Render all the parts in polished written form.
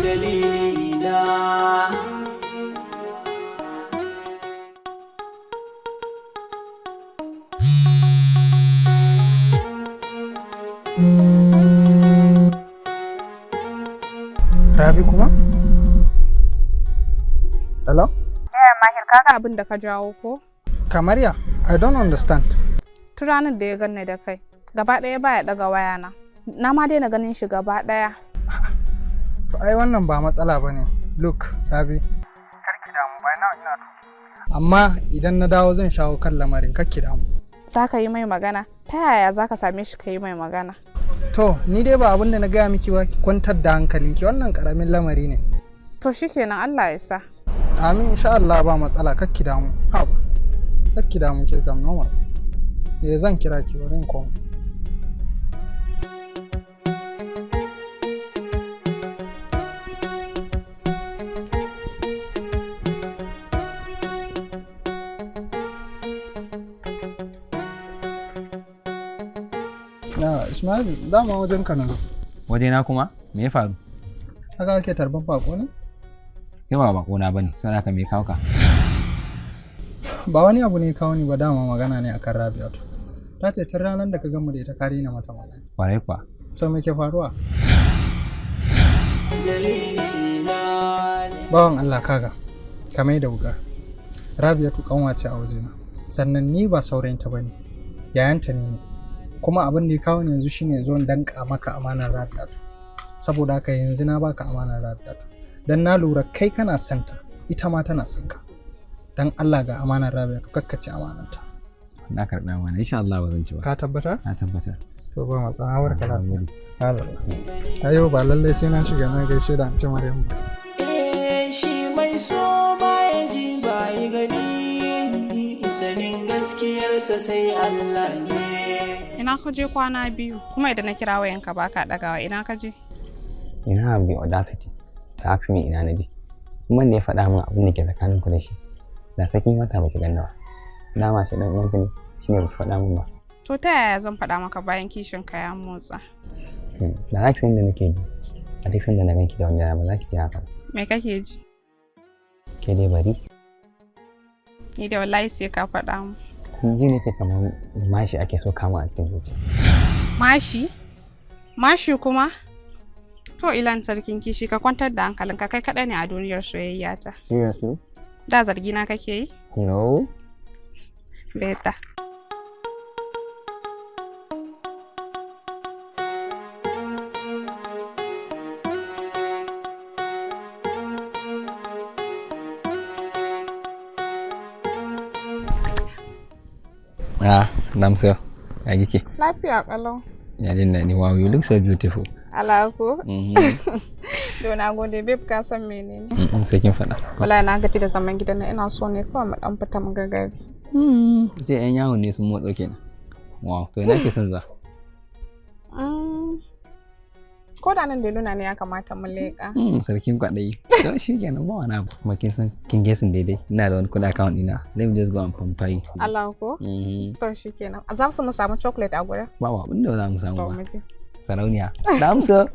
Dalilina. Rabi kuma? Hello? Mahir kaga abin da ka jawo ko? Kamar ya? I don't understand. Tun ranar da ya ganni da kai, gaba ɗaya baya ɗaga wayana. Na ma daina ganin shi gaba ɗaya. To ai wannan ba matsala ba ne. Look, Rabi. Karki damu bai na ina to. Amma idan na dawo zan shawo kan lamarin karki damu. Za ka yi mai magana? Ta yaya za ka same shi ka yi mai magana? To, ni dai ba abin da na gaya miki ba, ki kwantar da hankalinki, wannan karamin lamari ne. To shikenan, Allah ya sa. Amin, insha Allah ba matsala, kakki damu. Haba. Kakki damu ke kam normal. Zan kira ki bari in koma. Ismail, dama wajen ka na zo. Wajena kuma? Me ya faru? Haka kake tarban bako ne? Kai ba bako na bane, sai ka me kawo ka? Ba wani abu ne kawo ni ba, dama magana ne akan Rabi'atu. Ta ce tun ranar da ka gamu da ita ka rena mata magana. Kwarai kuwa. To me ke faruwa? Bawan Allah kaga, ka mai da wuga. Rabi'atu kanwa ce a wajena. Sannan ni ba saurayinta bane. Yayanta ne. Kuma abin da ya kawo yanzu shine zo in danka maka amanar Rabi'atu. Saboda haka yanzu na baka amanar Rabi'atu. Dan na lura kai kana santa, ita ma tana son ka. Dan Allah ga amanar Rabi'atu kakkace amananta. Na karɓi amana, insha Allah ba zan ci ba. Ka tabbatar? Na tabbatar. To ba matsan hawar ka lafiya. Allah. Ayo ba lalle sai na shiga na gaishe da Anti Maryam ba. Shi mai so ba ya ji ba ya gani. Sanin gaskiyarsa sai Allah ne. Ina ka je kwana biyu, kuma idan na kira wayanka baka ɗagawa, ina ka je? Ina have the audacity to ask me ina na je. Kuma ne ya faɗa min abin da ke tsakanin ku da shi. Da sakin wata baki ganna ba. Dama shi dan uwanku ne, shine ba faɗa min ba. To ta yaya zan faɗa maka bayan kishin ka ya motsa? Da zaki san da nake ji. A duk sanda na ganki da wanda ba za ki ji haka ba. Me kake ji? Ke dai bari. Ni da wallahi sai ka faɗa mu. Ji nake kamar mashi ake so kama a cikin zuciya. Mashi? Mashi kuma? To ilan sarkin kishi ka kwantar da hankalinka, kai kaɗai ne a duniyar soyayya ta. Seriously? Da zargi na kake yi? No. Beta. Damsel, ya kike? Lafiya kalau. Ya jin daɗi, wow, you look so beautiful. Alako? Do na gode, babe ka san menene? Sai kin faɗa. Wallahi na gaji da zaman gidan nan, ina so ne kawai mu dan fita mu gagari. Ce ƴan yawon ne sun motsa kenan. Wow, to ina ke son za? Ko da nan da luna ne ya kamata mu leƙa. Sarkin kwaɗayi. To shi kenan ba wani abu. Kuma kin san kin gesin daidai. Ina da wani kuɗi account ɗina. Let me just go and pump you. Allah ko? To shi kenan. Za mu samu chocolate a gurin? Ba abin da za mu samu ba. To mu je. Sarauniya. Damsa.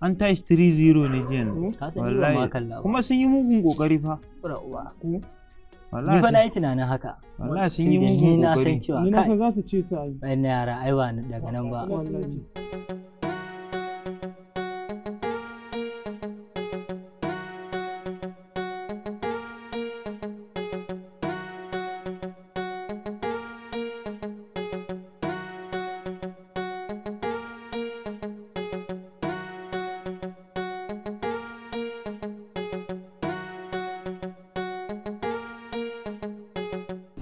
An tashi 3-0 ne jiya. Wallahi. Kuma sun yi mugun kokari fa. Ni fa na yi tunanin haka. Wallahi sun yi mugun kokari. Ni na san za su ce sai. Bayan yara aiwa daga nan ba.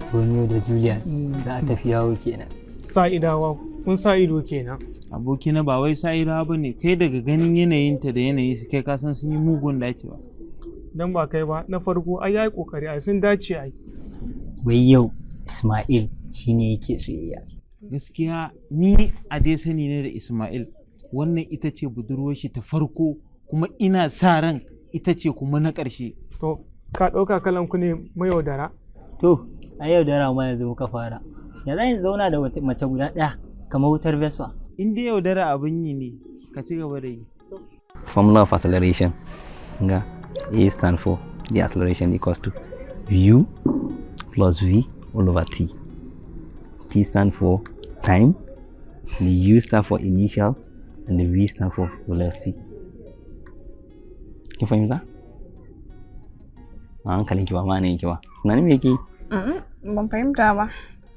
Romeo da Juliet za a tafi yawo kenan. Sa'idawa, kun sa ido kenan. Abokina ba wai sa'ira ba ne, kai daga ganin yanayinta da yanayi su kai kasan sun yi mugun dacewa. Dan ba kai ba, na farko ai yayi kokari ai sun dace ai. Wai yau Ismail shine yake soyayya. Gaskiya ni a dai sani ne da Ismail, wannan ita ce budurwar shi ta farko kuma ina sa ran ita ce kuma na ƙarshe. To, ka ɗauka kalan ku ne mayaudara? To, a yau da rama yanzu muka fara. Ya zan zauna da mace guda ɗaya kamar wutar Vespa. In dai yaudara abin yi ne, ka ci gaba da yi. Formula of acceleration. Nga A stand for the acceleration equals to U plus V all over T. T stand for time, the U stand for initial, and the V stand for velocity. Kin fahimta? A hankalin ki ba ma ne ki ba. Tunani me yake? Ban fahimta ba.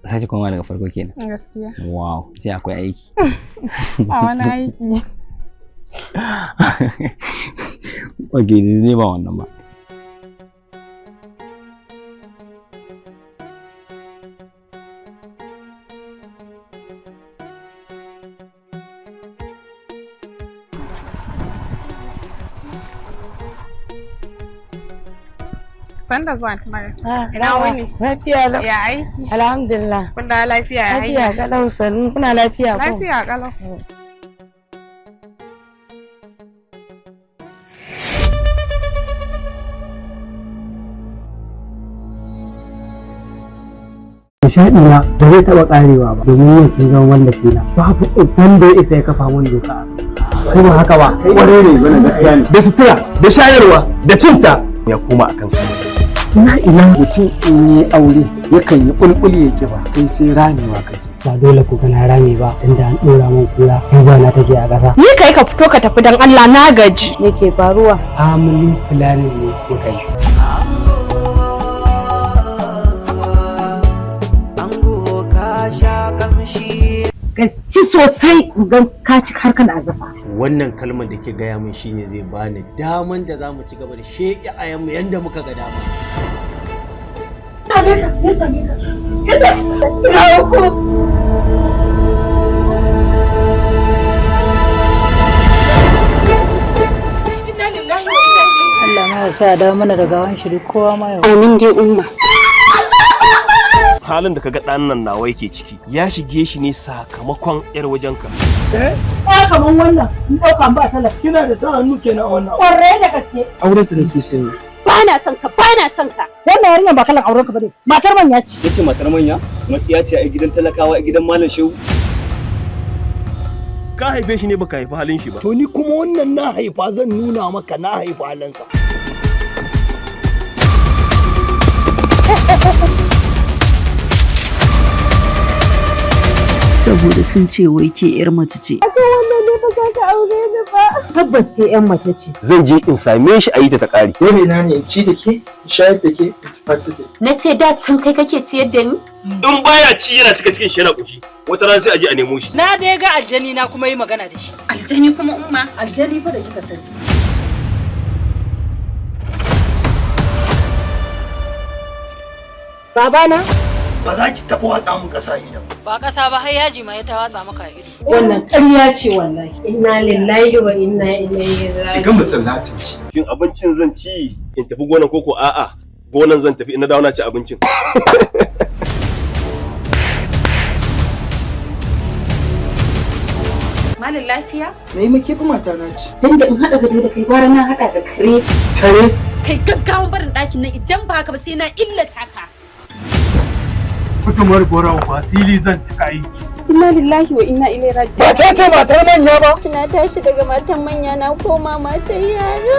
Sace koma daga farko kenan. Gaskiya. Wow, sai akwai aiki. A wani aiki. Okay, zai ba wannan ba. Sanda zuwa Mara. Ina wani? Lafiya lau. Ya aiki. Alhamdulillah. Kun da lafiya ya aiki. Lafiya kalau sannu. Kuna lafiya ko? Lafiya kalau. Nishaɗi na ba zai taɓa ƙarewa ba domin yin kin zama wanda ke na babu wanda ya isa ya kafa mun doka kuma haka ba ƙwarai ne wannan gaskiya ne da sutura da shayarwa da cinta ya koma akan su ina mutum in yi aure yakan yi bulbul ya kiba kai sai ramewa kake ba dole ku gana rami ba inda an ɗora min kula in na take a ƙasa Ni kai ka fito ka tafi dan Allah na gaji. Me ke faruwa? family planning ne ko kai Ka ci sosai don ka ci har kana zafa. Wannan kalmar da ke gaya min shine zai bani daman da za mu ci gaba da sheƙi ayanmu yanda muka ga dama. Allah ma ya sa da mana da gawan shiri kowa ma yau. Amin dai umma. halin da kaga ɗan nan nawa yake ciki ya shige shi ne sakamakon yar wajenka. Kaman wannan in ɗauka ba talaka. Kina da sa hannu kenan a wannan. Ƙwarai da gaske. Auren ta nake sani. Bana son ka, bana son ka. Wannan yarinya ba kalan auren ka bane. Matar manya ce. Yace matar manya? Matsiya ce a gidan talakawa a gidan Malam Shehu. Ka haife shi ne baka haifi halin shi ba. To ni kuma wannan na haifa zan nuna maka na haifa halinsa. Saboda sun ce wai ke yar mace ce. Wannan ne ba za ka aure ni ba. Tabbas ke yar mace ce. Zan je in same shi a yi ta ƙari. Wani ina ne in ci da ke, in shayar da ke, in tufata da ke. Na ce da can kai kake ciyar da ni? In baya ci yana cika cikin shi yana ƙushi. Wata ran sai a je a nemo shi. Na dai ga aljani na kuma yi magana da shi. Aljani kuma umma. Aljani fa da kika sani. Babana? Ba za ki taɓa watsa mun ƙasa idan. Ba ƙasa ba har yaji ma ya ta watsa maka ido. Wannan ƙarya ce wallahi. Inna lillahi wa inna ilaihi raji'un. Ki ga masallatin shi. Shin abincin zan ci in tafi gonan koko a'a gonan zan tafi in na dawo na ci abincin. Malin lafiya? Na yi make fa mata na ci. Dan da in haɗa gado da kai gwara na haɗa da kare. Kare? Kai gaggawan barin ɗakin nan idan ba haka ba sai na illata ka. Fitumar gora wasili zan cika aiki. Inna lillahi wa inna ilaihi raji'un. Ba ta ce matar manya ba. Na tashi daga matan manya na koma matan yara.